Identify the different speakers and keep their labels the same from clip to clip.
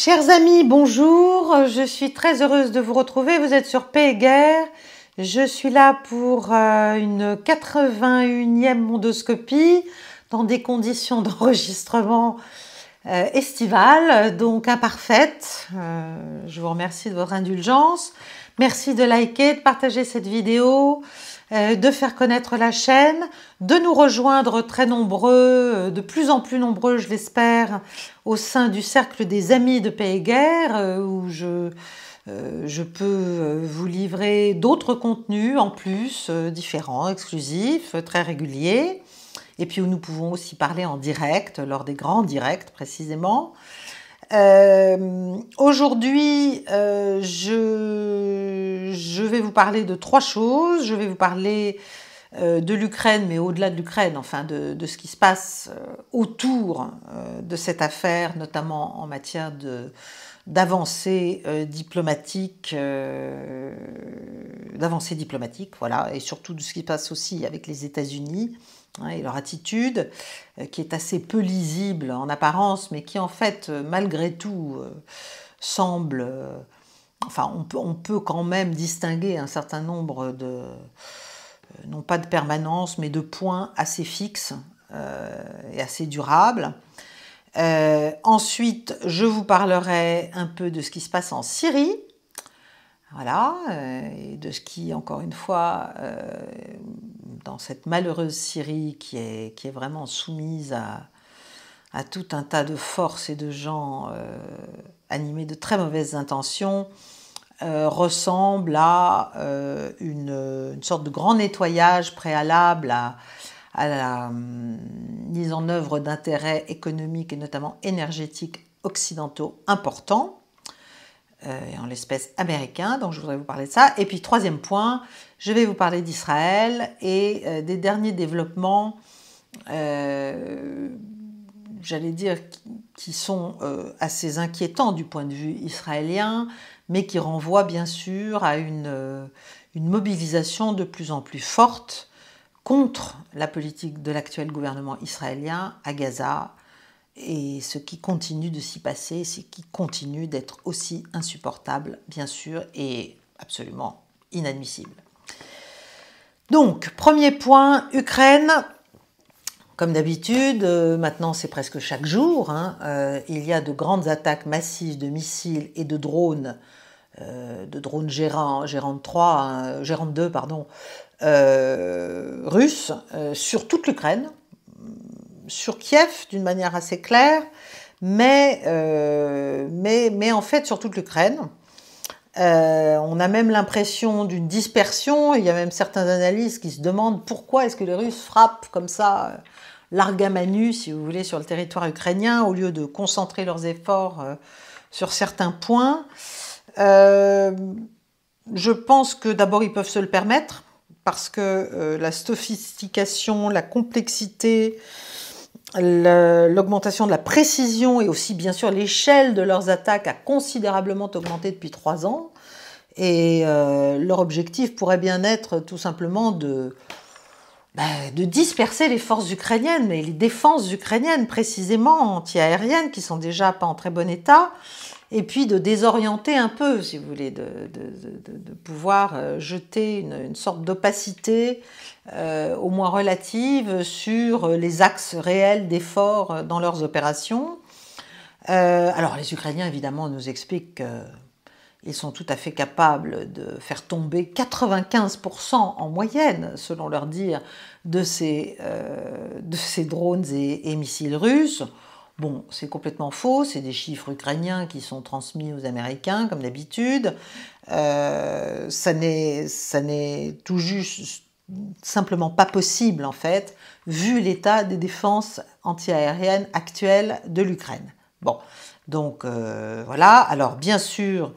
Speaker 1: Chers amis, bonjour, je suis très heureuse de vous retrouver, vous êtes sur Paix et Guerre, je suis là pour une 81e mondoscopie dans des conditions d'enregistrement estivales, donc imparfaites. Je vous remercie de votre indulgence, merci de liker, de partager cette vidéo, de faire connaître la chaîne, de nous rejoindre très nombreux, de plus en plus nombreux je l'espère, au sein du cercle des amis de Paix et Guerre, où je peux vous livrer d'autres contenus en plus, différents, exclusifs, très réguliers, et puis où nous pouvons aussi parler en direct, lors des grands directs précisément. Aujourd'hui, je vais vous parler de trois choses. Je vais vous parler de l'Ukraine, mais au-delà de l'Ukraine, enfin de ce qui se passe autour de cette affaire, notamment en matière d'avancées diplomatiques, voilà, et surtout de ce qui se passe aussi avec les États-Unis. Et leur attitude, qui est assez peu lisible en apparence, mais qui en fait, malgré tout, semble... enfin, on peut quand même distinguer un certain nombre de... non pas de permanence, mais de points assez fixes et assez durables. Ensuite, je vous parlerai un peu de ce qui se passe en Syrie. Voilà, et de ce qui, encore une fois, dans cette malheureuse Syrie qui est vraiment soumise à tout un tas de forces et de gens animés de très mauvaises intentions, ressemble à une sorte de grand nettoyage préalable à la mise en œuvre d'intérêts économiques et notamment énergétiques occidentaux importants, en l'espèce américain, donc je voudrais vous parler de ça. Et puis troisième point, je vais vous parler d'Israël et des derniers développements, j'allais dire, qui sont assez inquiétants du point de vue israélien, mais qui renvoient bien sûr à une mobilisation de plus en plus forte contre la politique de l'actuel gouvernement israélien à Gaza, et ce qui continue de s'y passer, ce qui continue d'être aussi insupportable, bien sûr, et absolument inadmissible. Donc, premier point, Ukraine. Comme d'habitude, maintenant c'est presque chaque jour, il y a de grandes attaques massives de missiles et de drones Gérant 2, pardon, russes, sur toute l'Ukraine, sur Kiev d'une manière assez claire, mais en fait sur toute l'Ukraine. On a même l'impression d'une dispersion. Il y a même certains analystes qui se demandent pourquoi est-ce que les Russes frappent comme ça, larga manu, si vous voulez, sur le territoire ukrainien, au lieu de concentrer leurs efforts sur certains points. Je pense que d'abord ils peuvent se le permettre, parce que la sophistication, la complexité, l'augmentation de la précision et aussi bien sûr l'échelle de leurs attaques a considérablement augmenté depuis 3 ans, et leur objectif pourrait bien être tout simplement de disperser les forces ukrainiennes et les défenses ukrainiennes précisément anti-aériennes qui sont déjà pas en très bon état, et puis de désorienter un peu, si vous voulez, de pouvoir jeter une sorte d'opacité au moins relative sur les axes réels d'efforts dans leurs opérations. Alors les Ukrainiens évidemment nous expliquent qu'ils sont tout à fait capables de faire tomber 95% en moyenne, selon leur dire, de ces drones et missiles russes. Bon, c'est complètement faux, c'est des chiffres ukrainiens qui sont transmis aux Américains, comme d'habitude. Ça n'est tout juste simplement pas possible, en fait, vu l'état des défenses antiaériennes actuelles de l'Ukraine. Bon, donc voilà. Alors, bien sûr,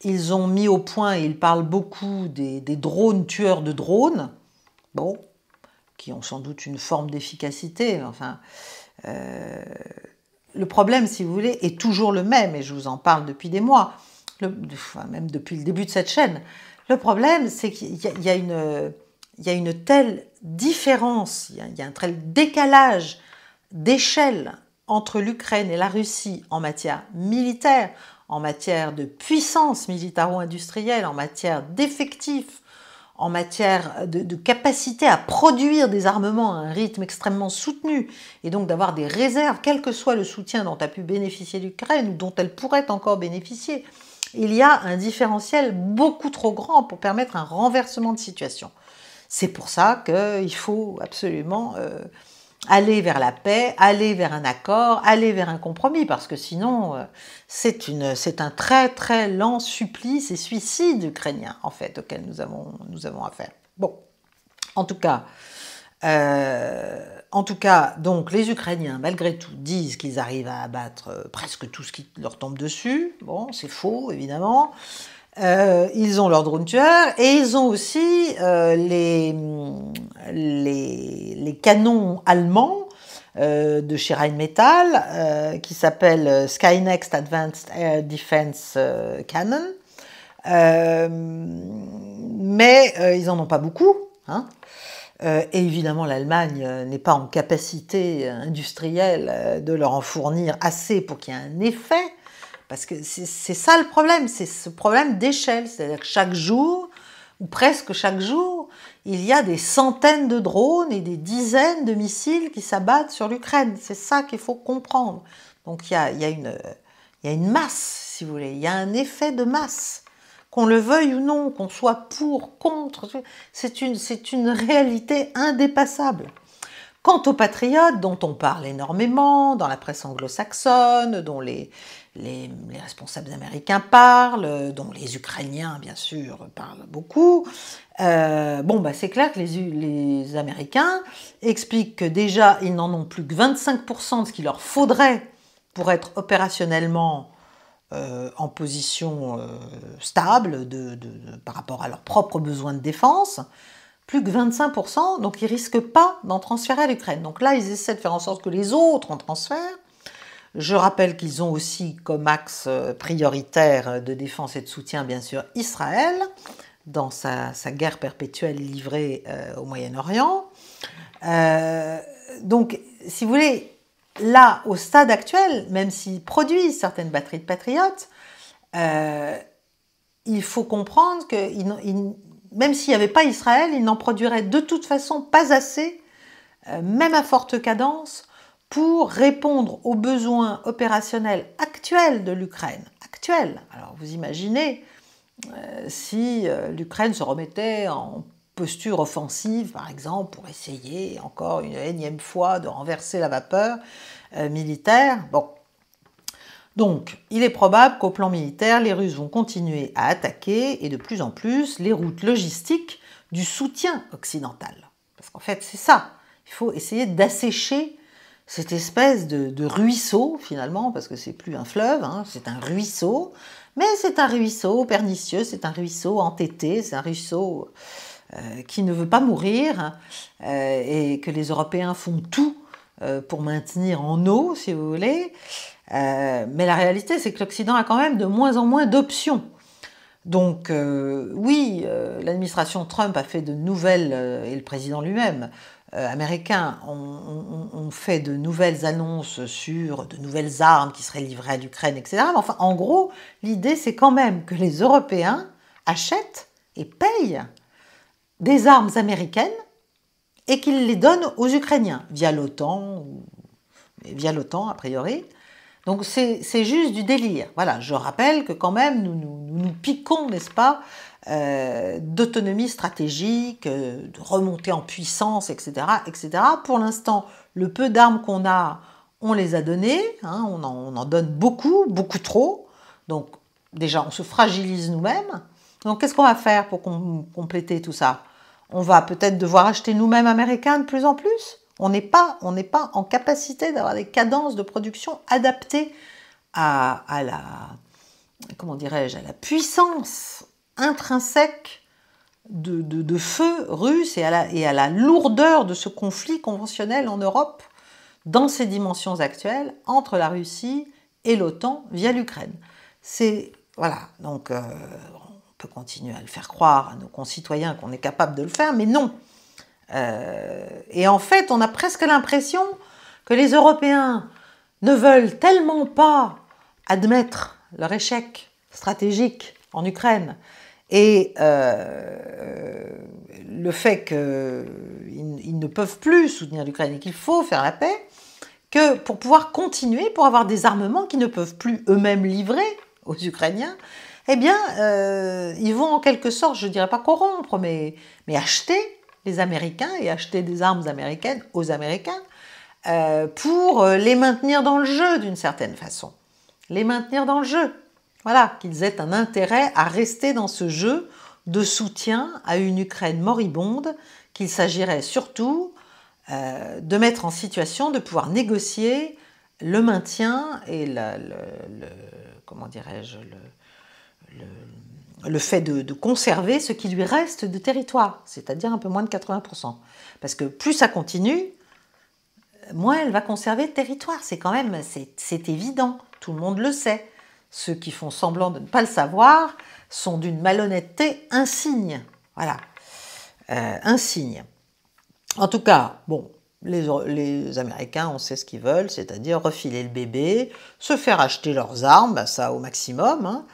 Speaker 1: ils ont mis au point, et ils parlent beaucoup des drones tueurs de drones, bon, qui ont sans doute une forme d'efficacité, enfin... le problème, si vous voulez, est toujours le même, et je vous en parle depuis des mois, même depuis le début de cette chaîne. Le problème, c'est qu'il y a une telle différence, il y a un tel décalage d'échelle entre l'Ukraine et la Russie en matière militaire, en matière de puissance militaro-industrielle, en matière d'effectifs, en matière de capacité à produire des armements à un rythme extrêmement soutenu, et donc d'avoir des réserves, quel que soit le soutien dont a pu bénéficier l'Ukraine ou dont elle pourrait encore bénéficier, il y a un différentiel beaucoup trop grand pour permettre un renversement de situation. C'est pour ça qu'il faut absolument aller vers la paix, aller vers un accord, aller vers un compromis, parce que sinon, c'est un très très lent supplice et suicide ukrainien, en fait, auquel nous avons affaire. Bon, en tout cas, donc, les Ukrainiens, malgré tout, disent qu'ils arrivent à abattre presque tout ce qui leur tombe dessus. Bon, c'est faux, évidemment. Ils ont leurs drone tueurs et ils ont aussi les canons allemands de chez Rheinmetall qui s'appellent Skynext Advanced Air Defense Cannon. Mais ils n'en ont pas beaucoup. Hein. Et évidemment, l'Allemagne n'est pas en capacité industrielle de leur en fournir assez pour qu'il y ait un effet. Parce que c'est ça le problème, c'est ce problème d'échelle. C'est-à-dire que chaque jour, ou presque chaque jour, il y a des centaines de drones et des dizaines de missiles qui s'abattent sur l'Ukraine. C'est ça qu'il faut comprendre. Donc il y a une masse, si vous voulez, il y a un effet de masse. Qu'on le veuille ou non, qu'on soit pour, contre, c'est une réalité indépassable. Quant aux patriotes, dont on parle énormément dans la presse anglo-saxonne, dont les responsables américains parlent, dont les Ukrainiens, bien sûr, parlent beaucoup, c'est clair que les Américains expliquent que déjà, ils n'en ont plus que 25% de ce qu'il leur faudrait pour être opérationnellement en position stable par rapport à leurs propres besoins de défense. Plus que 25%, donc ils ne risquent pas d'en transférer à l'Ukraine. Donc là, ils essaient de faire en sorte que les autres en transfèrent. Je rappelle qu'ils ont aussi comme axe prioritaire de défense et de soutien, bien sûr, Israël, dans sa guerre perpétuelle livrée au Moyen-Orient. Donc, si vous voulez, là, au stade actuel, même s'ils produisent certaines batteries de patriotes, il faut comprendre que même s'il n'y avait pas Israël, ils n'en produiraient de toute façon pas assez, même à forte cadence, pour répondre aux besoins opérationnels actuels de l'Ukraine. Actuels. Alors vous imaginez si l'Ukraine se remettait en posture offensive, par exemple, pour essayer encore une énième fois de renverser la vapeur militaire. Bon. Donc, il est probable qu'au plan militaire, les Russes vont continuer à attaquer et de plus en plus les routes logistiques du soutien occidental. Parce qu'en fait, c'est ça. Il faut essayer d'assécher cette espèce de ruisseau, finalement, parce que c'est plus un fleuve, hein, c'est un ruisseau. Mais c'est un ruisseau pernicieux, c'est un ruisseau entêté, c'est un ruisseau qui ne veut pas mourir et que les Européens font tout pour maintenir en eau, si vous voulez. Mais la réalité, c'est que l'Occident a quand même de moins en moins d'options. Donc oui, l'administration Trump a fait de nouvelles, et le président lui-même, américain, ont fait de nouvelles annonces sur de nouvelles armes qui seraient livrées à l'Ukraine, etc. Mais enfin, en gros, l'idée, c'est quand même que les Européens achètent et payent des armes américaines et qu'ils les donnent aux Ukrainiens, via l'OTAN, a priori. Donc c'est juste du délire. Voilà, je rappelle que quand même nous piquons, n'est-ce pas, d'autonomie stratégique, de remontée en puissance, etc., etc. Pour l'instant, le peu d'armes qu'on a, on les a données, hein, on en donne beaucoup, beaucoup trop. Donc déjà, on se fragilise nous-mêmes. Donc qu'est-ce qu'on va faire pour compléter tout ça? On va peut-être devoir acheter nous-mêmes américains de plus en plus. On n'est pas en capacité d'avoir des cadences de production adaptées à la, comment dirais-je, à la puissance intrinsèque de feu russe et à la lourdeur de ce conflit conventionnel en Europe dans ses dimensions actuelles entre la Russie et l'OTAN via l'Ukraine. Voilà, donc on peut continuer à le faire croire à nos concitoyens qu'on est capable de le faire, mais non. Et en fait, on a presque l'impression que les Européens ne veulent tellement pas admettre leur échec stratégique en Ukraine et le fait qu'ils ne peuvent plus soutenir l'Ukraine et qu'il faut faire la paix, que pour pouvoir continuer, pour avoir des armements qu'ils ne peuvent plus eux-mêmes livrer aux Ukrainiens, eh bien, ils vont en quelque sorte, je ne dirais pas corrompre, mais acheter les Américains et acheter des armes américaines aux Américains pour les maintenir dans le jeu d'une certaine façon. Les maintenir dans le jeu. Voilà, qu'ils aient un intérêt à rester dans ce jeu de soutien à une Ukraine moribonde, qu'il s'agirait surtout de mettre en situation de pouvoir négocier le maintien et comment dirais-je, le fait de conserver ce qui lui reste de territoire, c'est-à-dire un peu moins de 80%. Parce que plus ça continue, moins elle va conserver de territoire. C'est quand même, c'est évident, tout le monde le sait. Ceux qui font semblant de ne pas le savoir sont d'une malhonnêteté insigne. Voilà, insigne. En tout cas, bon, les Américains, on sait ce qu'ils veulent, c'est-à-dire refiler le bébé, se faire acheter leurs armes, bah ça au maximum, hein,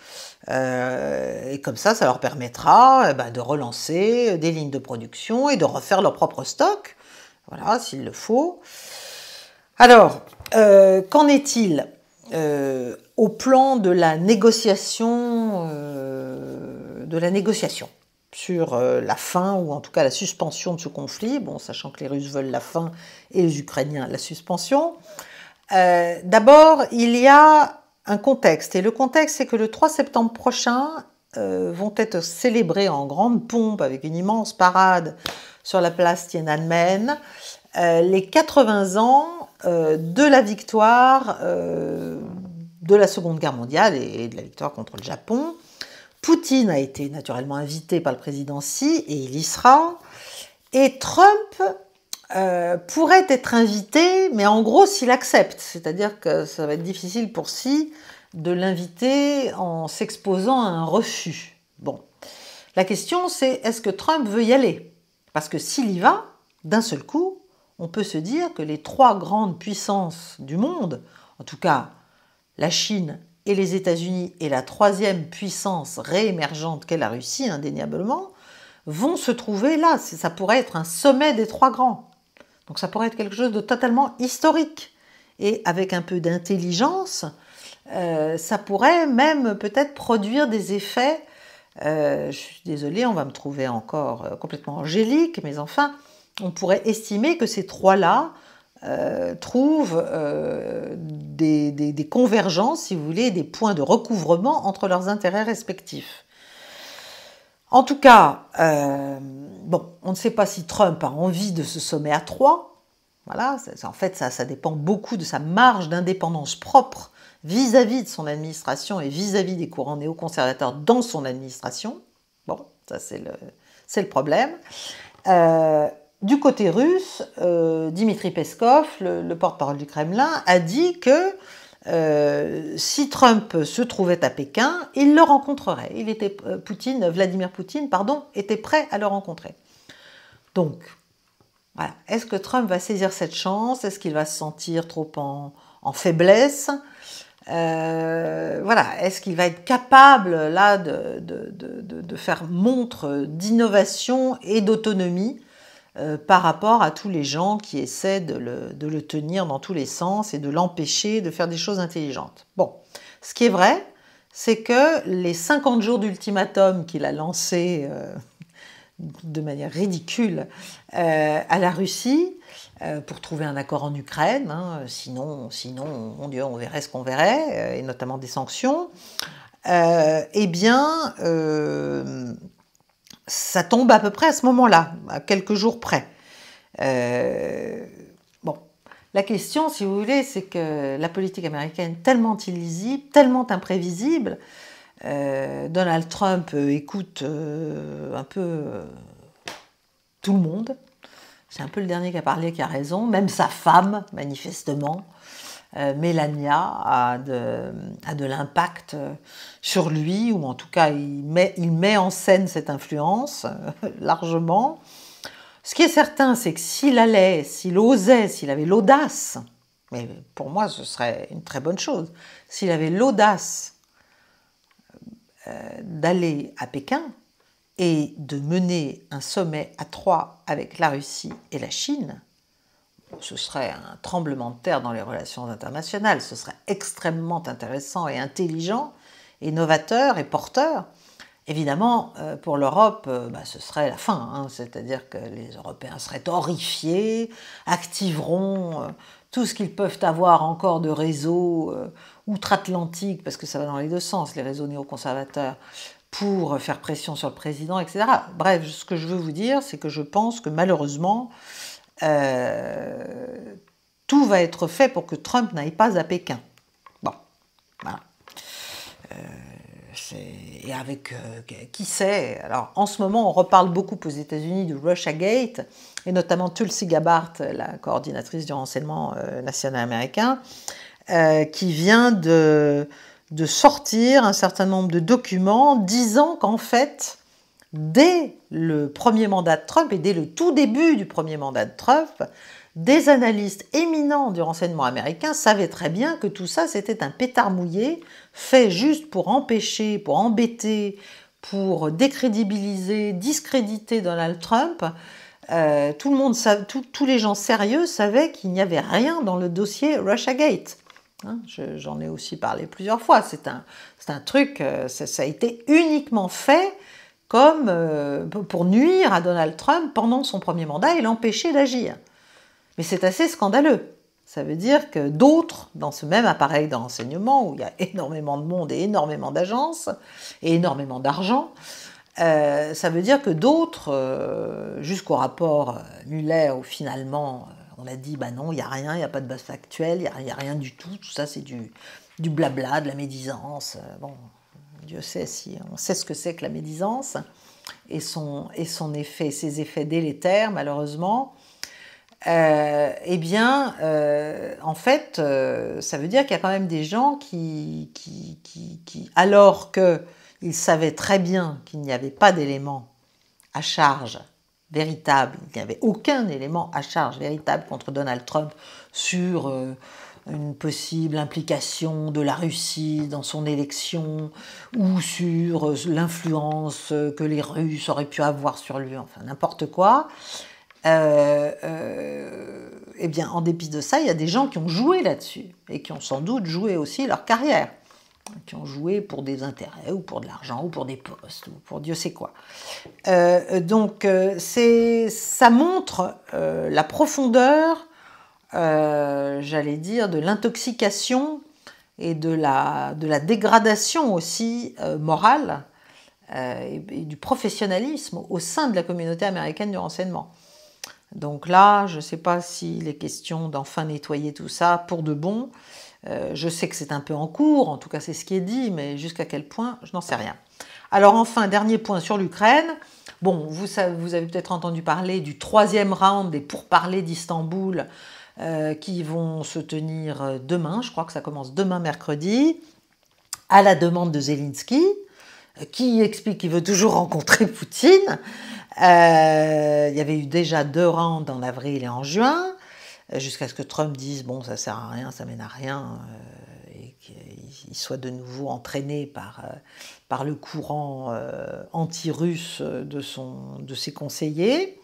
Speaker 1: et comme ça leur permettra de relancer des lignes de production et de refaire leur propre stock, voilà, s'il le faut. Alors, qu'en est-il au plan de la négociation, sur la fin, ou en tout cas la suspension de ce conflit, bon, sachant que les Russes veulent la fin et les Ukrainiens la suspension. D'abord, il y a un contexte, et le contexte, c'est que le 3 septembre prochain vont être célébrés en grande pompe, avec une immense parade sur la place Tiananmen, les 80 ans de la victoire de la Seconde Guerre mondiale et de la victoire contre le Japon. Poutine a été naturellement invité par le président Xi et il y sera. Et Trump pourrait être invité, mais en gros s'il accepte. C'est-à-dire que ça va être difficile pour Xi de l'inviter en s'exposant à un refus. Bon, la question c'est est-ce que Trump veut y aller? Parce que s'il y va, d'un seul coup, on peut se dire que les trois grandes puissances du monde, en tout cas la Chine et les États-Unis et la troisième puissance réémergente qu'est la Russie, indéniablement, vont se trouver là. Ça pourrait être un sommet des trois grands. Donc ça pourrait être quelque chose de totalement historique. Et avec un peu d'intelligence, ça pourrait même peut-être produire des effets. Je suis désolée, on va me trouver encore complètement angélique, mais enfin, on pourrait estimer que ces trois-là trouvent des convergences, si vous voulez, des points de recouvrement entre leurs intérêts respectifs. En tout cas, bon, on ne sait pas si Trump a envie de ce sommet à trois. Voilà, en fait, ça dépend beaucoup de sa marge d'indépendance propre vis-à-vis de son administration et vis-à-vis des courants néoconservateurs dans son administration. Bon, ça c'est le problème. Du côté russe, Dmitri Peskov, le porte-parole du Kremlin, a dit que si Trump se trouvait à Pékin, il le rencontrerait. Vladimir Poutine, était prêt à le rencontrer. Donc, voilà. Est-ce que Trump va saisir cette chance? Est-ce qu'il va se sentir trop en faiblesse? Voilà. Est-ce qu'il va être capable là de faire montre d'innovation et d'autonomie par rapport à tous les gens qui essaient de le tenir dans tous les sens et de l'empêcher de faire des choses intelligentes. Bon, ce qui est vrai, c'est que les 50 jours d'ultimatum qu'il a lancés de manière ridicule à la Russie pour trouver un accord en Ukraine, hein, sinon, mon Dieu, on verrait ce qu'on verrait, et notamment des sanctions, eh bien, ça tombe à peu près à ce moment-là, à quelques jours près. Bon, la question, si vous voulez, c'est que la politique américaine est tellement illisible, tellement imprévisible. Donald Trump écoute un peu tout le monde. C'est un peu le dernier qui a parlé qui a raison, même sa femme, manifestement. Melania a de l'impact sur lui, ou en tout cas il met en scène cette influence largement. Ce qui est certain, c'est que s'il osait, s'il avait l'audace mais pour moi ce serait une très bonne chose, s'il avait l'audace d'aller à Pékin et de mener un sommet à trois avec la Russie et la Chine, ce serait un tremblement de terre dans les relations internationales, ce serait extrêmement intéressant et intelligent, et novateur et porteur. Évidemment, pour l'Europe, ce serait la fin, hein, c'est-à-dire que les Européens seraient horrifiés, activeront tout ce qu'ils peuvent avoir encore de réseaux outre-Atlantique, parce que ça va dans les deux sens, les réseaux néoconservateurs, pour faire pression sur le président, etc. Bref, ce que je veux vous dire, c'est que je pense que malheureusement, tout va être fait pour que Trump n'aille pas à Pékin. Bon, voilà. Et avec, qui sait, alors en ce moment on reparle beaucoup aux États-Unis de Russiagate, et notamment Tulsi Gabbard, la coordinatrice du renseignement national américain, qui vient de sortir un certain nombre de documents disant qu'en fait, dès le premier mandat de Trump et dès le tout début du premier mandat de Trump, des analystes éminents du renseignement américain savaient très bien que tout ça c'était un pétard mouillé fait juste pour empêcher, pour embêter, pour décrédibiliser, discréditer Donald Trump. Tout le monde, tous les gens sérieux savaient qu'il n'y avait rien dans le dossier Russiagate. Hein, j'en ai aussi parlé plusieurs fois. C'est un truc, ça a été uniquement fait comme pour nuire à Donald Trump pendant son premier mandat et l'empêcher d'agir. Mais c'est assez scandaleux. Ça veut dire que d'autres, dans ce même appareil de renseignement, où il y a énormément de monde et énormément d'agences, et énormément d'argent, ça veut dire que d'autres, jusqu'au rapport Mueller, où finalement on a dit, non, il n'y a rien, il n'y a pas de base factuelle, il n'y a rien du tout ça c'est du blabla, de la médisance. Bon, Dieu sait si on sait ce que c'est que la médisance, et son effet, ses effets délétères, malheureusement. En fait, ça veut dire qu'il y a quand même des gens qui alors qu'ils savaient très bien qu'il n'y avait pas d'éléments à charge véritable, il n'y avait aucun élément à charge véritable contre Donald Trump sur une possible implication de la Russie dans son élection ou sur l'influence que les Russes auraient pu avoir sur lui, enfin n'importe quoi. En dépit de ça, il y a des gens qui ont joué là-dessus et qui ont sans doute joué aussi leur carrière, qui ont joué pour des intérêts ou pour de l'argent ou pour des postes ou pour Dieu sait quoi. Ça montre la profondeur, j'allais dire, de l'intoxication et de la dégradation aussi morale et du professionnalisme au sein de la communauté américaine du renseignement. Donc là, je ne sais pas s'il est question d'enfin nettoyer tout ça pour de bon. Je sais que c'est un peu en cours, en tout cas c'est ce qui est dit, mais jusqu'à quel point, je n'en sais rien. Alors enfin, dernier point sur l'Ukraine. Bon, vous avez peut-être entendu parler du 3e round des pourparlers d'Istanbul qui vont se tenir demain, je crois que ça commence demain mercredi, à la demande de Zelensky, qui explique qu'il veut toujours rencontrer Poutine. Il y avait eu déjà 2 rounds en avril et en juin, jusqu'à ce que Trump dise « bon, ça sert à rien, ça mène à rien », et qu'il soit de nouveau entraîné par le courant anti-russe de ses conseillers.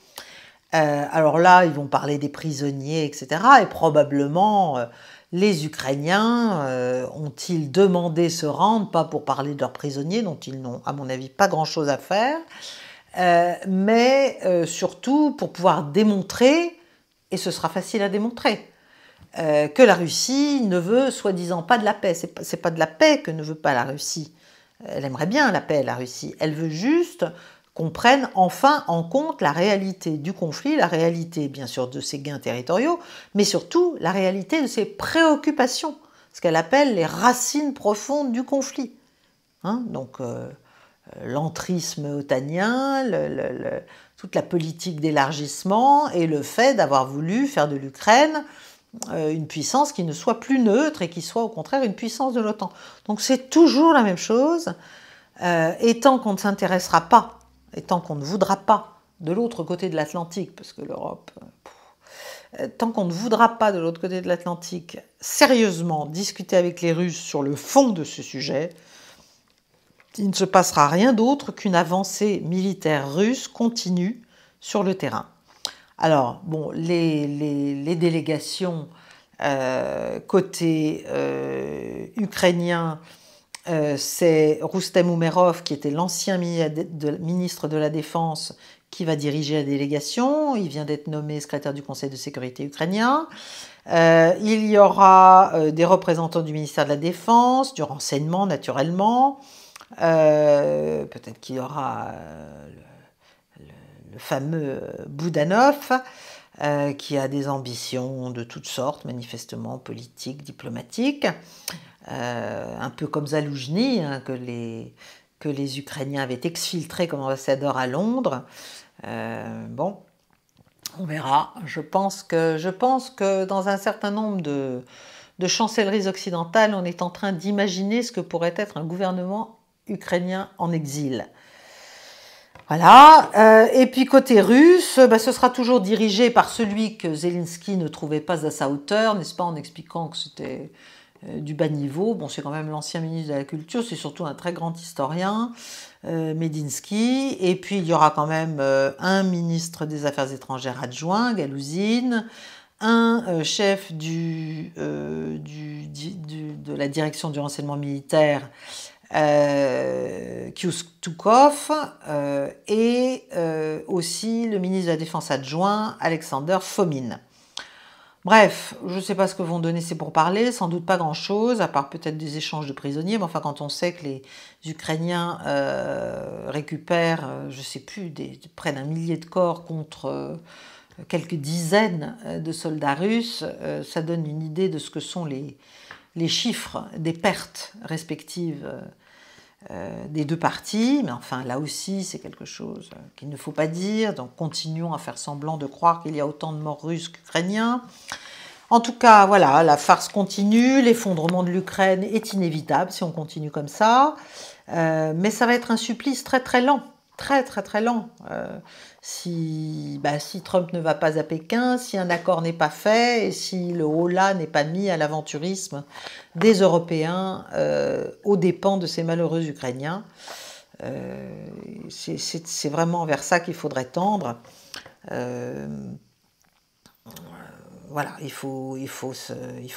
Speaker 1: Alors là, ils vont parler des prisonniers, etc. Et probablement, les Ukrainiens ont-ils demandé ce round, pas pour parler de leurs prisonniers, dont ils n'ont, à mon avis, pas grand-chose à faire, mais surtout pour pouvoir démontrer, et ce sera facile à démontrer, que la Russie ne veut soi-disant pas de la paix. C'est pas de la paix que ne veut pas la Russie. Elle aimerait bien la paix, la Russie. Elle veut juste qu'on prenne enfin en compte la réalité du conflit, la réalité bien sûr de ses gains territoriaux, mais surtout la réalité de ses préoccupations, ce qu'elle appelle les racines profondes du conflit. Donc l'entrisme otanien, toute la politique d'élargissement et le fait d'avoir voulu faire de l'Ukraine une puissance qui ne soit plus neutre et qui soit au contraire une puissance de l'OTAN. Donc c'est toujours la même chose, et tant qu'on ne s'intéressera pas, et tant qu'on ne voudra pas de l'autre côté de l'Atlantique, parce que l'Europe, tant qu'on ne voudra pas de l'autre côté de l'Atlantique sérieusement discuter avec les Russes sur le fond de ce sujet, il ne se passera rien d'autre qu'une avancée militaire russe continue sur le terrain. Alors, bon, les délégations côté ukrainien, c'est Roustem Umerov, qui était l'ancien ministre de la Défense, qui va diriger la délégation. Il vient d'être nommé secrétaire du Conseil de sécurité ukrainien. Il y aura des représentants du ministère de la Défense, du renseignement naturellement. Peut-être qu'il y aura le fameux Boudanov, qui a des ambitions de toutes sortes, manifestement politiques, diplomatiques, un peu comme Zaloujny, hein, que les Ukrainiens avaient exfiltré comme ambassadeur à Londres. Bon, on verra. Je pense que dans un certain nombre de chancelleries occidentales, on est en train d'imaginer ce que pourrait être un gouvernement ukrainien en exil. Voilà. Et puis côté russe, ce sera toujours dirigé par celui que Zelensky ne trouvait pas à sa hauteur, n'est-ce pas, en expliquant que c'était du bas niveau. Bon, c'est quand même l'ancien ministre de la Culture, c'est surtout un très grand historien, Medinsky. Et puis il y aura quand même un ministre des Affaires étrangères adjoint, Galouzine, un chef de la direction du renseignement militaire, Koustukov, et aussi le ministre de la Défense adjoint, Alexander Fomin. Bref, je ne sais pas ce que vont donner ces pourparlers, sans doute pas grand-chose, à part peut-être des échanges de prisonniers, mais enfin quand on sait que les Ukrainiens récupèrent, je ne sais plus, près d'1 millier de corps contre quelques dizaines de soldats russes, ça donne une idée de ce que sont les chiffres des pertes respectives des deux parties, mais enfin là aussi c'est quelque chose qu'il ne faut pas dire, donc continuons à faire semblant de croire qu'il y a autant de morts russes qu'ukrainiens. En tout cas, voilà, la farce continue, l'effondrement de l'Ukraine est inévitable si on continue comme ça, mais ça va être un supplice très très lent, très très très lent. Si Trump ne va pas à Pékin, si un accord n'est pas fait et si le holà n'est pas mis à l'aventurisme des Européens aux dépens de ces malheureux Ukrainiens. C'est vraiment vers ça qu'il faudrait tendre. Voilà, il faut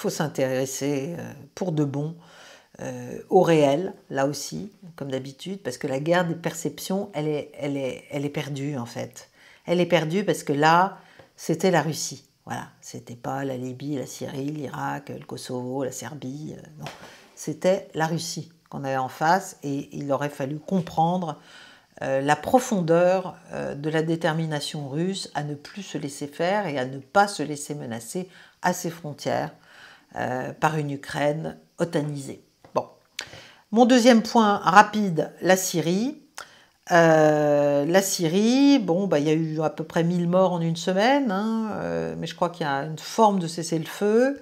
Speaker 1: s'intéresser pour de bon au réel, là aussi, comme d'habitude, parce que la guerre des perceptions, elle est perdue en fait. Elle est perdue parce que là, c'était la Russie. Voilà, c'était pas la Libye, la Syrie, l'Irak, le Kosovo, la Serbie. Non, c'était la Russie qu'on avait en face, et il aurait fallu comprendre la profondeur de la détermination russe à ne plus se laisser faire et à ne pas se laisser menacer à ses frontières par une Ukraine otanisée. Bon. Mon deuxième point rapide, la Syrie. La Syrie, bon, il y a eu à peu près 1000 morts en une semaine, hein, mais je crois qu'il y a une forme de cessez-le-feu.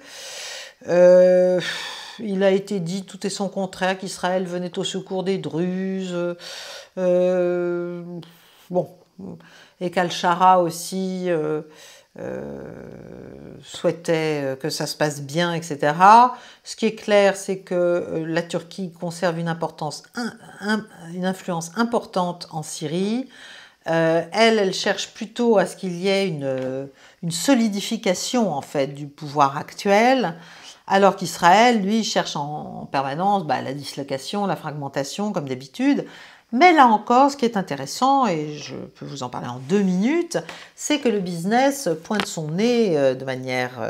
Speaker 1: Il a été dit tout et son contraire, qu'Israël venait au secours des Druzes, bon, et qu'Al-Shara aussi souhaitait que ça se passe bien, etc. Ce qui est clair, c'est que la Turquie conserve une influence importante en Syrie. Elle cherche plutôt à ce qu'il y ait une solidification en fait du pouvoir actuel, alors qu'Israël, lui, cherche en permanence la dislocation, la fragmentation, comme d'habitude. Mais là encore, ce qui est intéressant, et je peux vous en parler en 2 minutes, c'est que le business pointe son nez de manière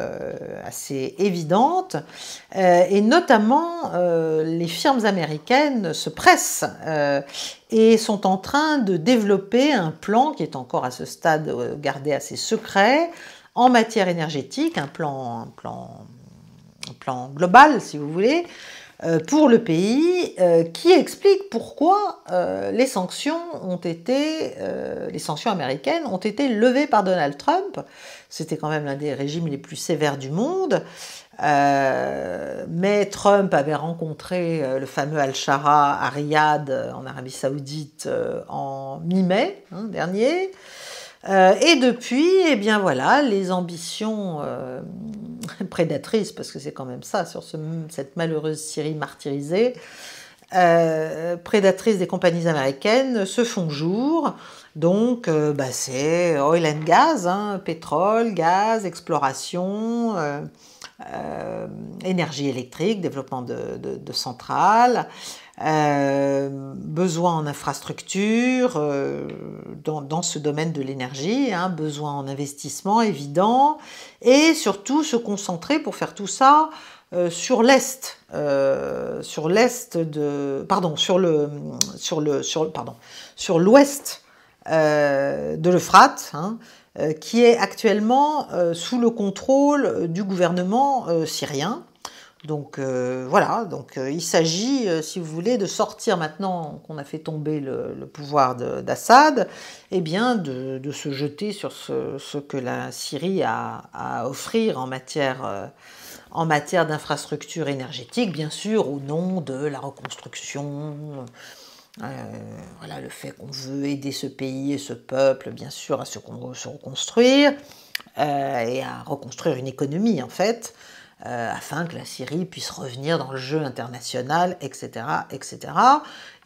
Speaker 1: assez évidente, et notamment les firmes américaines se pressent et sont en train de développer un plan qui est encore à ce stade gardé assez secret en matière énergétique, un plan global, si vous voulez, pour le pays, qui explique pourquoi les sanctions américaines ont été levées par Donald Trump. C'était quand même l'un des régimes les plus sévères du monde. Mais Trump avait rencontré le fameux Al-Shara à Riyad, en Arabie Saoudite, en mi-mai dernier. Et depuis, eh bien voilà, les ambitions prédatrices, parce que c'est quand même ça, sur cette malheureuse Syrie martyrisée, prédatrices des compagnies américaines se font jour. Donc, c'est oil and gas, hein, pétrole, gaz, exploration, énergie électrique, développement de centrales, besoin en infrastructure dans ce domaine de l'énergie, hein, besoin en investissement évident, et surtout se concentrer pour faire tout ça sur l'est, sur l'ouest de l'Euphrate, hein, qui est actuellement sous le contrôle du gouvernement syrien. Donc voilà, il s'agit, si vous voulez, de sortir maintenant qu'on a fait tomber le pouvoir d'Assad, eh bien de se jeter sur ce que la Syrie a à offrir en matière d'infrastructures énergétiques, bien sûr, au nom de la reconstruction. Voilà, le fait qu'on veut aider ce pays et ce peuple, bien sûr, à se reconstruire et à reconstruire une économie, en fait, afin que la Syrie puisse revenir dans le jeu international, etc., etc.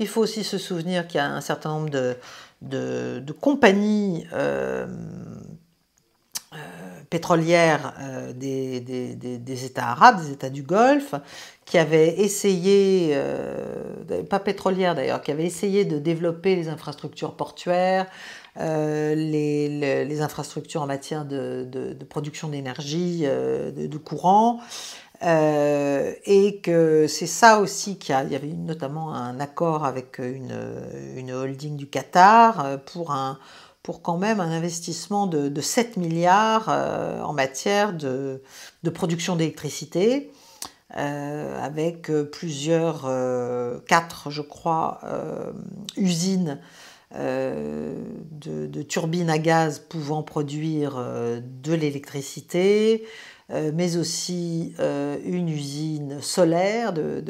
Speaker 1: Il faut aussi se souvenir qu'il y a un certain nombre de compagnies pétrolières des États arabes, des États du Golfe, qui avaient essayé, pas pétrolières d'ailleurs, qui avaient essayé de développer les infrastructures portuaires, les infrastructures en matière de production d'énergie, de courant, et que c'est ça aussi il y avait notamment un accord avec une holding du Qatar pour quand même un investissement de 7 milliards en matière de production d'électricité, avec plusieurs, 4 je crois, usines de turbines à gaz pouvant produire de l'électricité, mais aussi une usine solaire de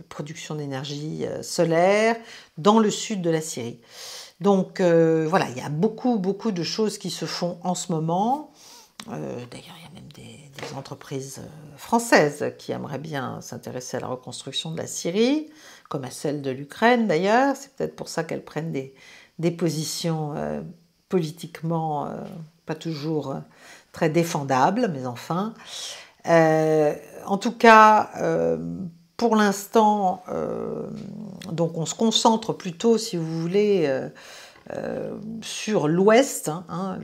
Speaker 1: production d'énergie solaire dans le sud de la Syrie. Donc voilà, il y a beaucoup de choses qui se font en ce moment. D'ailleurs, il y a même des entreprises françaises qui aimeraient bien s'intéresser à la reconstruction de la Syrie, comme à celle de l'Ukraine d'ailleurs. C'est peut-être pour ça qu'elles prennent des positions politiquement pas toujours très défendables, mais enfin. En tout cas, pour l'instant, donc on se concentre plutôt, si vous voulez, sur l'ouest, hein,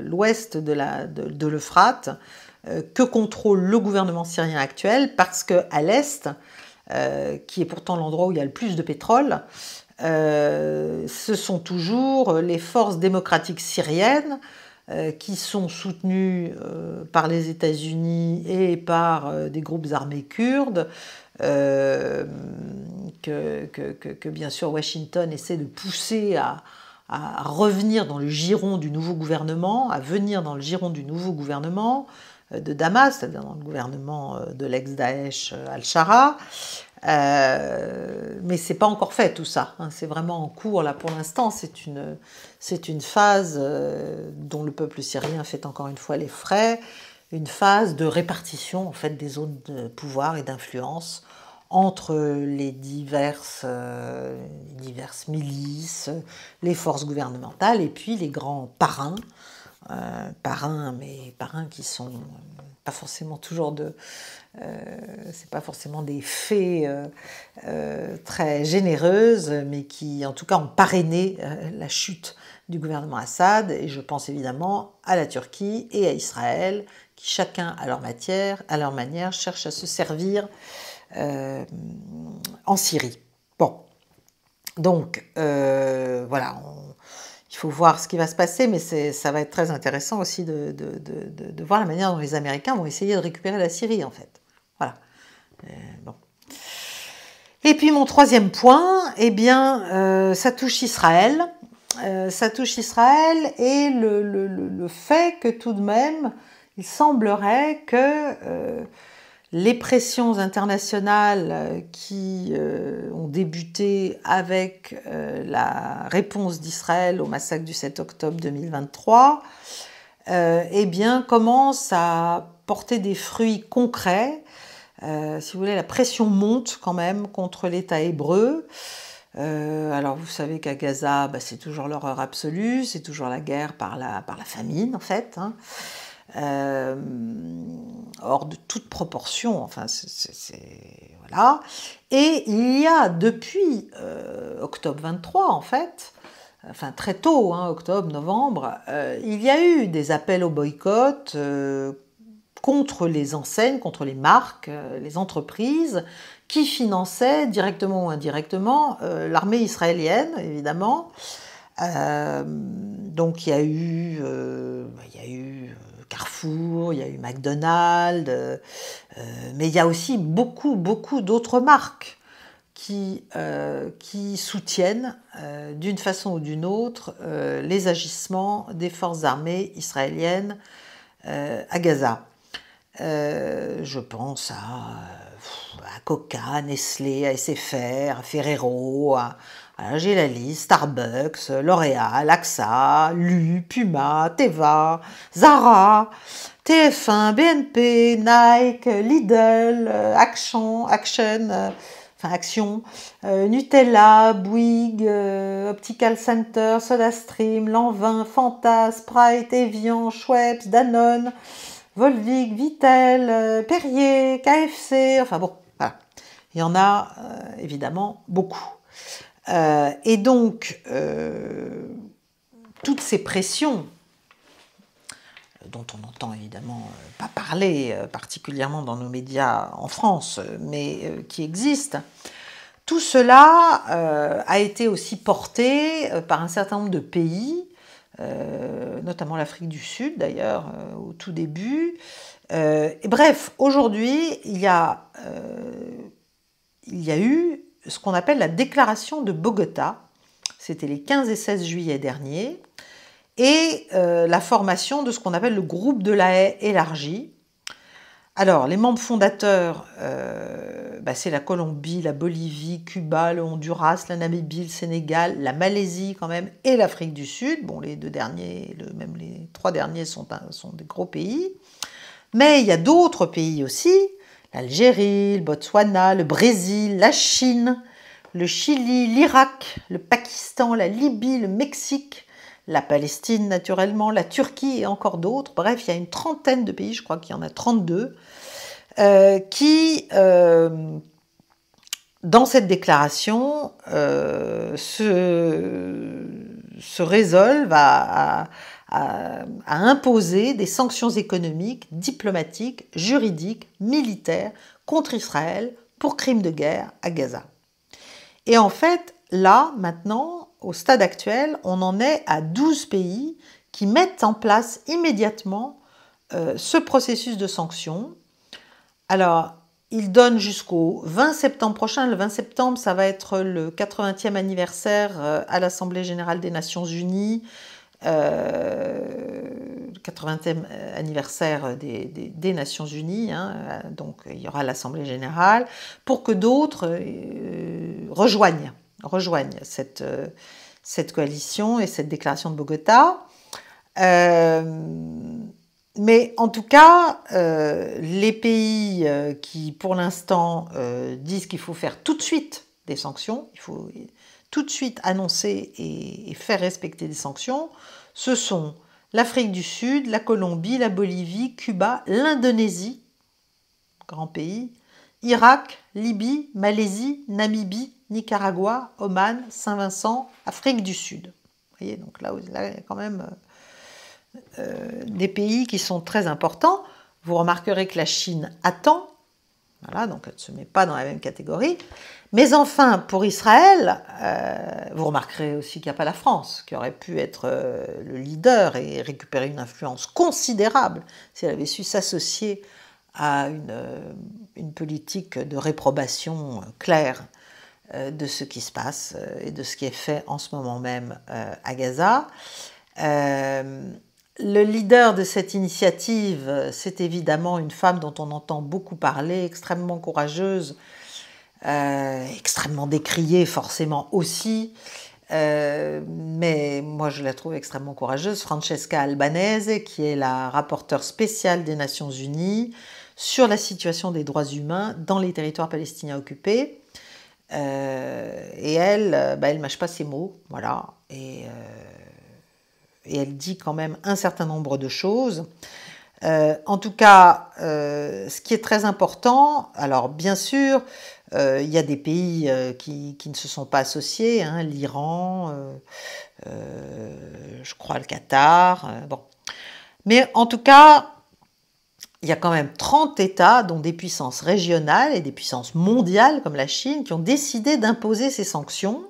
Speaker 1: l'ouest de l'Euphrate, que contrôle le gouvernement syrien actuel, parce qu'à l'est, qui est pourtant l'endroit où il y a le plus de pétrole, ce sont toujours les forces démocratiques syriennes qui sont soutenues par les États-Unis et par des groupes armés kurdes, que bien sûr Washington essaie de pousser à revenir dans le giron du nouveau gouvernement, à venir dans le giron du nouveau gouvernement de Damas, c'est-à-dire dans le gouvernement de l'ex-Daesh Al-Shara. Mais c'est pas encore fait tout ça, hein, c'est vraiment en cours là pour l'instant, c'est une phase dont le peuple syrien fait encore une fois les frais, une phase de répartition en fait des zones de pouvoir et d'influence entre les diverses milices, les forces gouvernementales et puis les grands parrains, mais parrains qui sont pas forcément toujours c'est pas forcément des fées très généreuses, mais qui en tout cas ont parrainé la chute du gouvernement Assad, et je pense évidemment à la Turquie et à Israël, qui chacun à leur manière cherchent à se servir en Syrie. Bon, donc voilà, il faut voir ce qui va se passer, mais ça va être très intéressant aussi de voir la manière dont les Américains vont essayer de récupérer la Syrie, en fait. Voilà. Bon. Et puis mon troisième point, eh bien, ça touche Israël. Ça touche Israël et le fait que tout de même, il semblerait que les pressions internationales qui ont débuté avec la réponse d'Israël au massacre du 7 octobre 2023, eh bien, commencent à porter des fruits concrets. Si vous voulez, la pression monte quand même contre l'État hébreu. Alors vous savez qu'à Gaza, c'est toujours l'horreur absolue, c'est toujours la guerre par la famine en fait, hein. Hors de toute proportion, enfin voilà. Et il y a depuis octobre 23 en fait, enfin très tôt, hein, octobre, novembre, il y a eu des appels au boycott contre les enseignes, contre les marques, les entreprises qui finançaient directement ou indirectement l'armée israélienne, évidemment. Donc il y a eu Carrefour, il y a eu McDonald's, mais il y a aussi beaucoup d'autres marques qui soutiennent d'une façon ou d'une autre les agissements des forces armées israéliennes à Gaza. Je pense à Coca, Nestlé, à SFR, à Ferrero, j'ai la liste, Starbucks, L'Oréal, AXA, Lu, Puma, Teva, Zara, TF1, BNP, Nike, Lidl, Action, Nutella, Bouygues, Optical Center, SodaStream, Lanvin, Fanta, Sprite, Evian, Schweppes, Danone, Volvic, Vittel, Perrier, KFC, enfin bon, voilà. Il y en a évidemment beaucoup. Et donc, toutes ces pressions, dont on n'entend évidemment pas parler, particulièrement dans nos médias en France, mais qui existent, tout cela a été aussi porté par un certain nombre de pays, notamment l'Afrique du Sud d'ailleurs, au tout début. Et bref, aujourd'hui, il y a eu ce qu'on appelle la déclaration de Bogota, c'était les 15 et 16 juillet dernier, et la formation de ce qu'on appelle le groupe de la Haye élargi. Alors, les membres fondateurs, c'est la Colombie, la Bolivie, Cuba, le Honduras, la Namibie, le Sénégal, la Malaisie quand même, et l'Afrique du Sud. Bon, les deux derniers, même les trois derniers sont des gros pays. Mais il y a d'autres pays aussi, l'Algérie, le Botswana, le Brésil, la Chine, le Chili, l'Irak, le Pakistan, la Libye, le Mexique, la Palestine naturellement, la Turquie et encore d'autres. Bref, il y a une trentaine de pays, je crois qu'il y en a 32, qui, dans cette déclaration, se résolvent à imposer des sanctions économiques, diplomatiques, juridiques, militaires contre Israël pour crimes de guerre à Gaza. Et en fait, là, maintenant, au stade actuel, on en est à 12 pays qui mettent en place immédiatement ce processus de sanctions. Alors, ils donnent jusqu'au 20 septembre prochain. Le 20 septembre, ça va être le 80e anniversaire à l'Assemblée générale des Nations Unies, le 80e anniversaire des Nations Unies, hein, donc il y aura l'Assemblée générale, pour que d'autres rejoignent cette coalition et cette déclaration de Bogota. Mais en tout cas, les pays qui, pour l'instant, disent qu'il faut faire tout de suite des sanctions, il faut tout de suite annoncer et faire respecter des sanctions, ce sont l'Afrique du Sud, la Colombie, la Bolivie, Cuba, l'Indonésie, grand pays, Irak, Libye, Malaisie, Namibie, Nicaragua, Oman, Saint-Vincent, Afrique du Sud. Vous voyez, donc là, il y a quand même des pays qui sont très importants. Vous remarquerez que la Chine attend, voilà, donc elle ne se met pas dans la même catégorie. Mais enfin, pour Israël, vous remarquerez aussi qu'il n'y a pas la France, qui aurait pu être le leader et récupérer une influence considérable si elle avait su s'associer à une politique de réprobation claire de ce qui se passe et de ce qui est fait en ce moment même à Gaza. Le leader de cette initiative, c'est évidemment une femme dont on entend beaucoup parler, extrêmement courageuse, extrêmement décriée forcément aussi, mais moi je la trouve extrêmement courageuse, Francesca Albanese, qui est la rapporteure spéciale des Nations Unies sur la situation des droits humains dans les territoires palestiniens occupés. Et elle, elle mâche pas ses mots, voilà, et elle dit quand même un certain nombre de choses. En tout cas, ce qui est très important, alors bien sûr, il y a des pays qui ne se sont pas associés, hein, l'Iran, je crois le Qatar, bon. Mais en tout cas, il y a quand même 30 États, dont des puissances régionales et des puissances mondiales comme la Chine, qui ont décidé d'imposer ces sanctions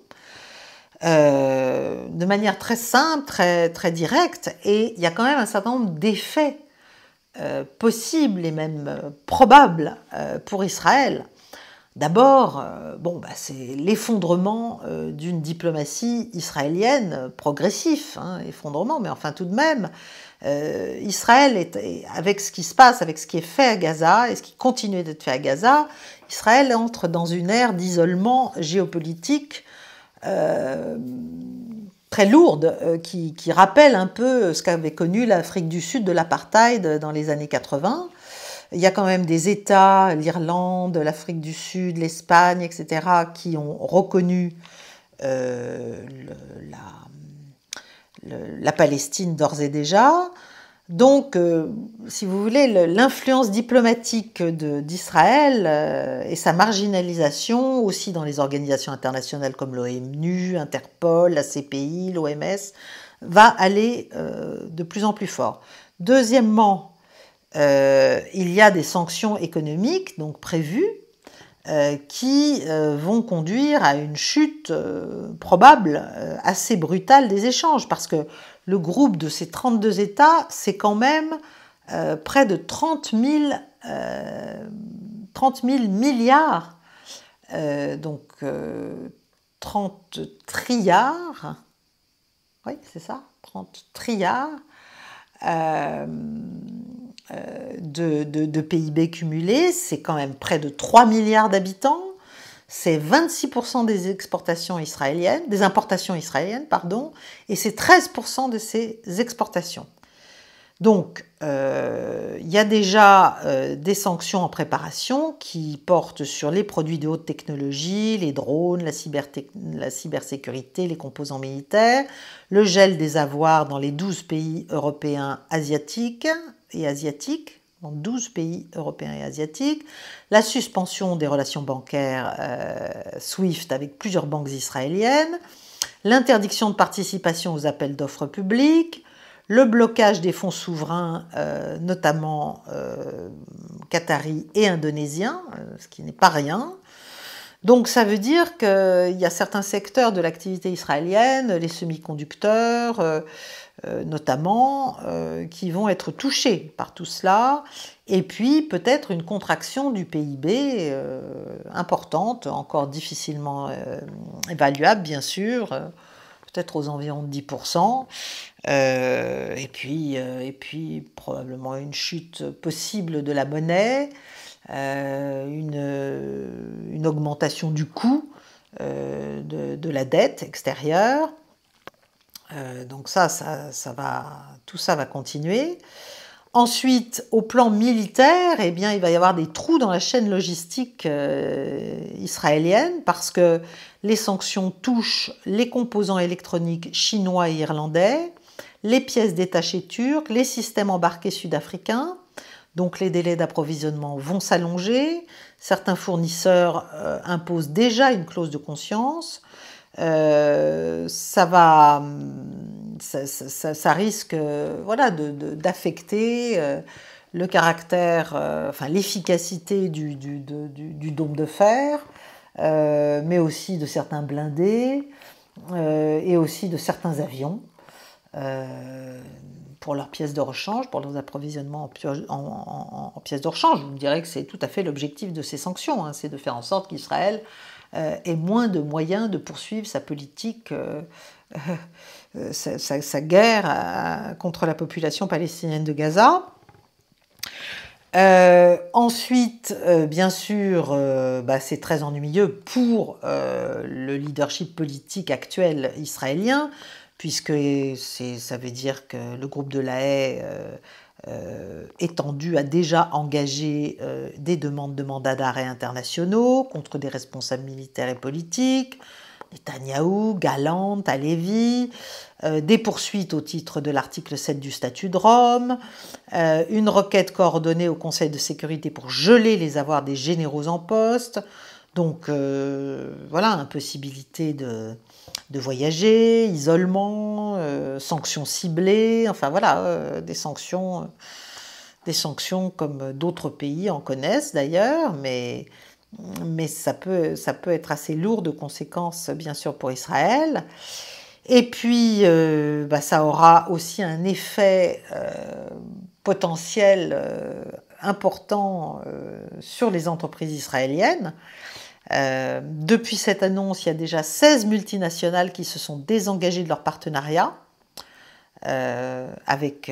Speaker 1: de manière très simple, très directe, et il y a quand même un certain nombre d'effets possibles et même probables pour Israël. D'abord, c'est l'effondrement d'une diplomatie israélienne progressif, hein, effondrement, mais enfin tout de même, Israël, avec ce qui se passe, avec ce qui est fait à Gaza et ce qui continue d'être fait à Gaza, Israël entre dans une ère d'isolement géopolitique très lourde, qui rappelle un peu ce qu'avait connu l'Afrique du Sud de l'apartheid dans les années 80. Il y a quand même des États, l'Irlande, l'Afrique du Sud, l'Espagne, etc., qui ont reconnu la Palestine d'ores et déjà. Donc, si vous voulez, l'influence diplomatique d'Israël et sa marginalisation aussi dans les organisations internationales comme l'ONU, Interpol, la CPI, l'OMS, va aller de plus en plus fort. Deuxièmement, il y a des sanctions économiques donc prévues qui vont conduire à une chute probable assez brutale des échanges, parce que le groupe de ces 32 États, c'est quand même près de 30 000 milliards, donc 30 trilliards, oui c'est ça, 30 trilliards de PIB cumulé, c'est quand même près de 3 milliards d'habitants, c'est 26% des exportations israéliennes, des importations israéliennes, pardon, et c'est 13% de ces exportations. Donc, il y a déjà des sanctions en préparation qui portent sur les produits de haute technologie, les drones, la cybersécurité, les composants militaires, le gel des avoirs dans les 12 pays européens et asiatiques, dans 12 pays européens et asiatiques, la suspension des relations bancaires SWIFT avec plusieurs banques israéliennes, l'interdiction de participation aux appels d'offres publics, le blocage des fonds souverains, notamment qataris et indonésiens, ce qui n'est pas rien. Donc ça veut dire qu'il y a certains secteurs de l'activité israélienne, les semi-conducteurs notamment, qui vont être touchés par tout cela, et puis peut-être une contraction du PIB importante, encore difficilement évaluable bien sûr, peut-être aux environs de 10%, et puis probablement une chute possible de la monnaie, une augmentation du coût de la dette extérieure. Donc tout ça va continuer. Ensuite, au plan militaire, il va y avoir des trous dans la chaîne logistique israélienne parce que les sanctions touchent les composants électroniques chinois et irlandais, les pièces détachées turques, les systèmes embarqués sud-africains. Donc les délais d'approvisionnement vont s'allonger. Certains fournisseurs imposent déjà une clause de conscience. Ça risque d'affecter le caractère, l'efficacité du dôme de fer, mais aussi de certains blindés et aussi de certains avions pour leurs pièces de rechange, pour leurs approvisionnements en pièces de rechange. Je vous dirais que c'est tout à fait l'objectif de ces sanctions, hein, c'est de faire en sorte qu'Israël ait moins de moyens de poursuivre sa politique sa guerre contre la population palestinienne de Gaza. Ensuite, bien sûr, c'est très ennuyeux pour le leadership politique actuel israélien, puisque ça veut dire que le groupe de la Haye étendu a déjà engagé des demandes de mandats d'arrêt internationaux contre des responsables militaires et politiques, Netanyahou, Gallant, Halevi, des poursuites au titre de l'article 7 du statut de Rome, une requête coordonnée au Conseil de sécurité pour geler les avoirs des généraux en poste, donc voilà, impossibilité de voyager, isolement, sanctions ciblées, enfin voilà, des sanctions comme d'autres pays en connaissent d'ailleurs, mais ça peut être assez lourd de conséquences, bien sûr, pour Israël. Et puis, ça aura aussi un effet potentiel important sur les entreprises israéliennes. Depuis cette annonce, il y a déjà 16 multinationales qui se sont désengagées de leur partenariat avec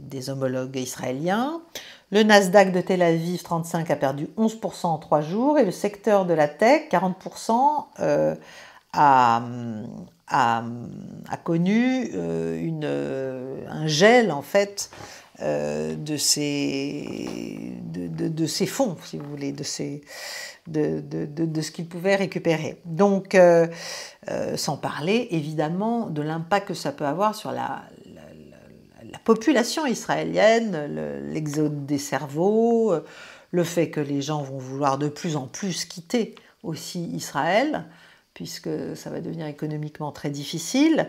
Speaker 1: des homologues israéliens. Le Nasdaq de Tel Aviv 35 a perdu 11% en 3 jours et le secteur de la tech, 40%, a connu un gel en fait de ses fonds, si vous voulez, de ce qu'ils pouvaient récupérer. Donc, sans parler évidemment de l'impact que ça peut avoir sur la population israélienne, l'exode des cerveaux, le fait que les gens vont vouloir de plus en plus quitter aussi Israël, puisque ça va devenir économiquement très difficile.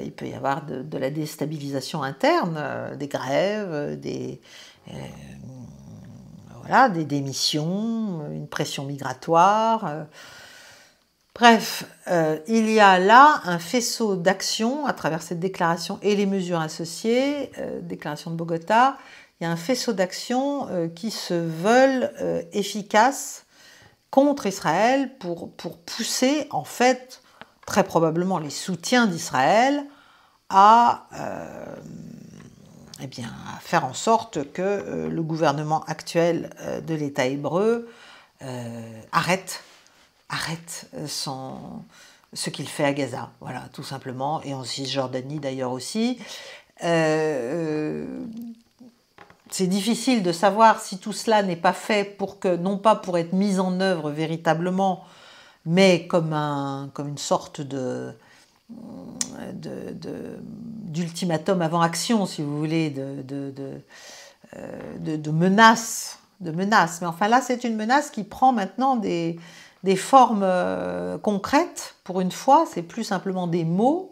Speaker 1: Il peut y avoir de la déstabilisation interne, des grèves, des démissions, une pression migratoire. Bref, il y a là un faisceau d'actions à travers cette déclaration et les mesures associées, déclaration de Bogota. Il y a un faisceau d'actions qui se veulent efficaces contre Israël pour pousser, en fait, très probablement les soutiens d'Israël à faire en sorte que le gouvernement actuel de l'État hébreu arrête ce qu'il fait à Gaza, voilà, tout simplement, et en Cisjordanie d'ailleurs aussi. C'est difficile de savoir si tout cela n'est pas fait non pas pour être mis en œuvre véritablement, mais comme une sorte d'ultimatum avant action, si vous voulez, de menace. Mais enfin là, c'est une menace qui prend maintenant des formes concrètes, pour une fois, c'est plus simplement des mots.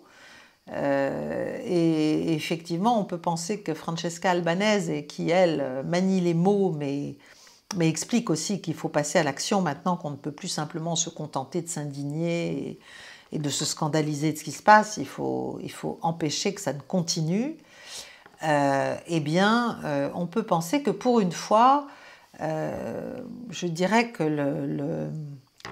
Speaker 1: Et effectivement, on peut penser que Francesca Albanese, qui elle manie les mots, mais explique aussi qu'il faut passer à l'action maintenant, qu'on ne peut plus simplement se contenter de s'indigner et de se scandaliser de ce qui se passe, il faut empêcher que ça ne continue. On peut penser que pour une fois, je dirais que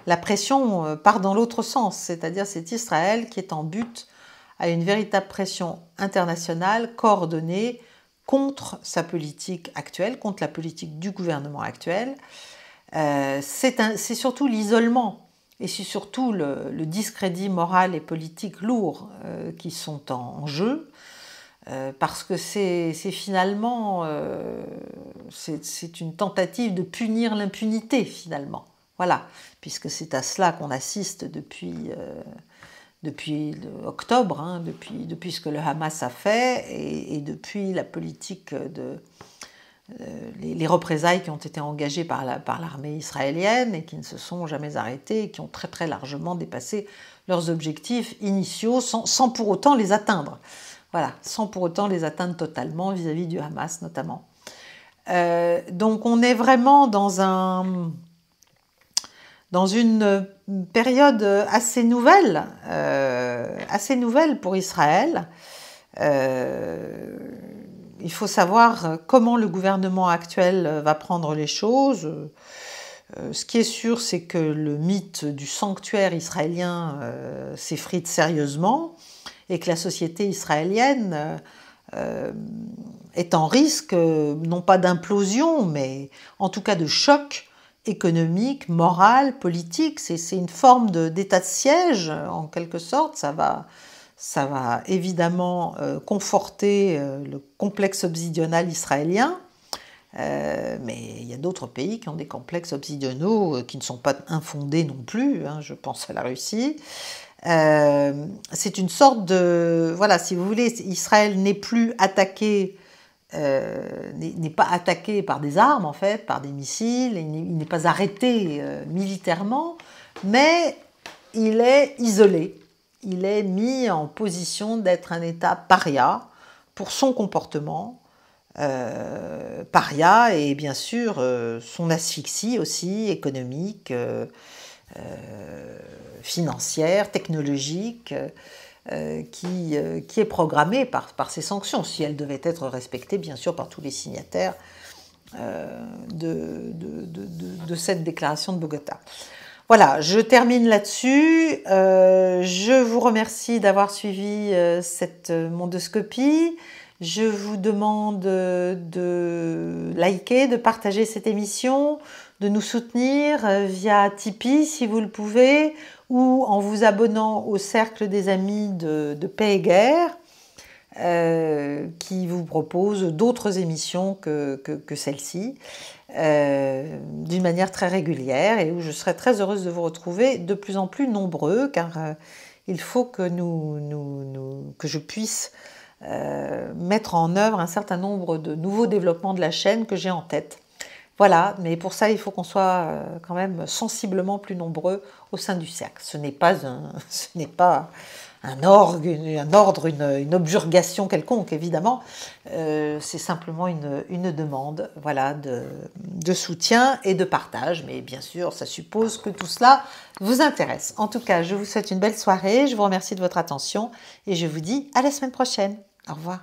Speaker 1: la pression part dans l'autre sens, c'est-à-dire c'est Israël qui est en butte à une véritable pression internationale coordonnée contre sa politique actuelle, contre la politique du gouvernement actuel. C'est surtout l'isolement et c'est surtout le discrédit moral et politique lourd qui sont en jeu, parce que c'est finalement c'est une tentative de punir l'impunité finalement. Voilà, puisque c'est à cela qu'on assiste depuis octobre, depuis ce que le Hamas a fait et depuis la politique les représailles qui ont été engagées par l'armée israélienne et qui ne se sont jamais arrêtées et qui ont très très largement dépassé leurs objectifs initiaux sans pour autant les atteindre. Voilà, sans pour autant les atteindre totalement vis-à-vis du Hamas notamment. Donc on est vraiment dans une période assez nouvelle pour Israël. Il faut savoir comment le gouvernement actuel va prendre les choses. Ce qui est sûr, c'est que le mythe du sanctuaire israélien s'effrite sérieusement et que la société israélienne est en risque, non pas d'implosion, mais en tout cas de choc économique, moral, politique. C'est une forme d'état de siège, en quelque sorte. Ça va évidemment conforter le complexe obsidional israélien. Mais il y a d'autres pays qui ont des complexes obsidionaux qui ne sont pas infondés non plus, hein, je pense à la Russie. C'est une sorte de... Voilà, si vous voulez, Israël n'est plus attaqué, n'est pas attaqué par des armes, en fait, par des missiles, il n'est pas arrêté militairement, mais il est isolé. Il est mis en position d'être un État paria pour son comportement, paria et bien sûr son asphyxie aussi économique, financière, technologique, qui est programmée par ces sanctions, si elles devaient être respectées bien sûr par tous les signataires de cette déclaration de Bogota. Voilà, je termine là-dessus. Je vous remercie d'avoir suivi cette mondoscopie. Je vous demande de liker, de partager cette émission, de nous soutenir via Tipeee si vous le pouvez, ou en vous abonnant au Cercle des Amis de Paix et Guerre, qui vous propose d'autres émissions que celle-ci, d'une manière très régulière, et où je serai très heureuse de vous retrouver de plus en plus nombreux, car il faut que je puisse mettre en œuvre un certain nombre de nouveaux développements de la chaîne que j'ai en tête. Voilà, mais pour ça, il faut qu'on soit quand même sensiblement plus nombreux au sein du cercle. Ce n'est pas un ordre, une objurgation quelconque, évidemment. C'est simplement une demande, voilà, de soutien et de partage. Mais bien sûr, ça suppose que tout cela vous intéresse. En tout cas, je vous souhaite une belle soirée. Je vous remercie de votre attention et je vous dis à la semaine prochaine. Au revoir.